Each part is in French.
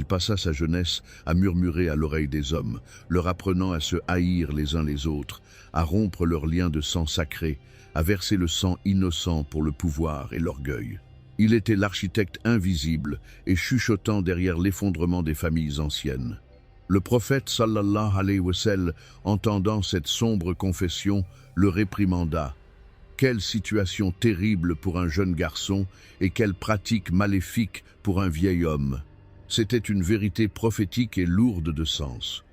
passa sa jeunesse à murmurer à l'oreille des hommes, leur apprenant à se haïr les uns les autres, à rompre leurs liens de sang sacré, à verser le sang innocent pour le pouvoir et l'orgueil. Il était l'architecte invisible et chuchotant derrière l'effondrement des familles anciennes. Le prophète sallallahu alayhi wa sallam, entendant cette sombre confession, le réprimanda. Quelle situation terrible pour un jeune garçon et quelle pratique maléfique pour un vieil homme. C'était une vérité prophétique et lourde de sens.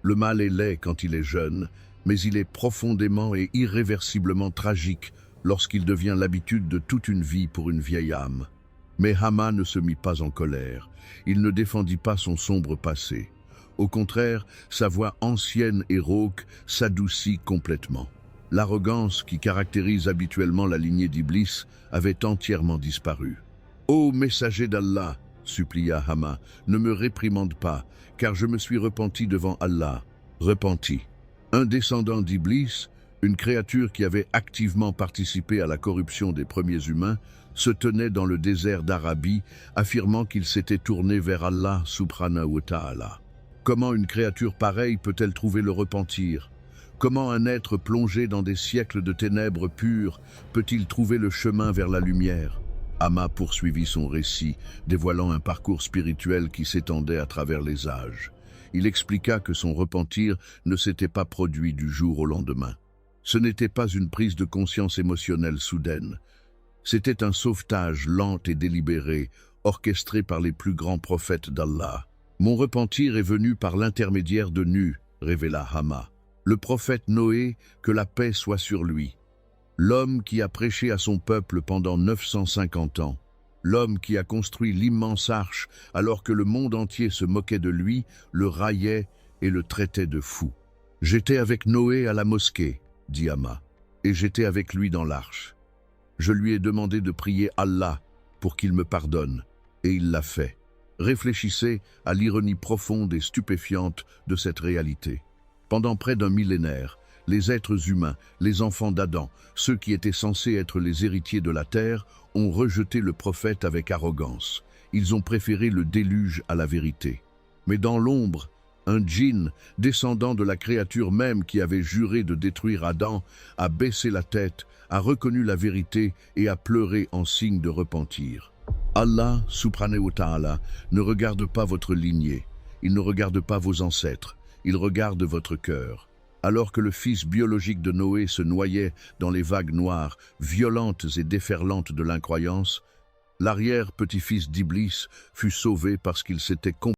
Le mal est laid quand il est jeune, mais il est profondément et irréversiblement tragique lorsqu'il devient l'habitude de toute une vie pour une vieille âme. Mais Hama ne se mit pas en colère, il ne défendit pas son sombre passé. Au contraire, sa voix ancienne et rauque s'adoucit complètement. L'arrogance qui caractérise habituellement la lignée d'Iblis avait entièrement disparu. « Ô messager d'Allah !» supplia Hama, « ne me réprimande pas, car je me suis repenti devant Allah. » Repenti. Un descendant d'Iblis, une créature qui avait activement participé à la corruption des premiers humains, se tenait dans le désert d'Arabie, affirmant qu'il s'était tourné vers Allah subhanahu wa ta'ala. Comment une créature pareille peut-elle trouver le repentir? Comment un être plongé dans des siècles de ténèbres pures peut-il trouver le chemin vers la lumière? Hama poursuivit son récit, dévoilant un parcours spirituel qui s'étendait à travers les âges. Il expliqua que son repentir ne s'était pas produit du jour au lendemain. Ce n'était pas une prise de conscience émotionnelle soudaine. C'était un sauvetage lent et délibéré, orchestré par les plus grands prophètes d'Allah. « Mon repentir est venu par l'intermédiaire de Nu », révéla Hama. Le prophète Noé, que la paix soit sur lui. L'homme qui a prêché à son peuple pendant 950 ans. L'homme qui a construit l'immense arche alors que le monde entier se moquait de lui, le raillait et le traitait de fou. « J'étais avec Noé à la mosquée », dit Hama, « et j'étais avec lui dans l'arche. Je lui ai demandé de prier Allah pour qu'il me pardonne, et il l'a fait. » Réfléchissez à l'ironie profonde et stupéfiante de cette réalité. Pendant près d'un millénaire, les êtres humains, les enfants d'Adam, ceux qui étaient censés être les héritiers de la terre, ont rejeté le prophète avec arrogance. Ils ont préféré le déluge à la vérité. Mais dans l'ombre, un djinn, descendant de la créature même qui avait juré de détruire Adam, a baissé la tête, a reconnu la vérité et a pleuré en signe de repentir. Allah, subhanahu wa ta'ala, ne regarde pas votre lignée, il ne regarde pas vos ancêtres, il regarde votre cœur. Alors que le fils biologique de Noé se noyait dans les vagues noires, violentes et déferlantes de l'incroyance, l'arrière-petit-fils d'Iblis fut sauvé parce qu'il s'était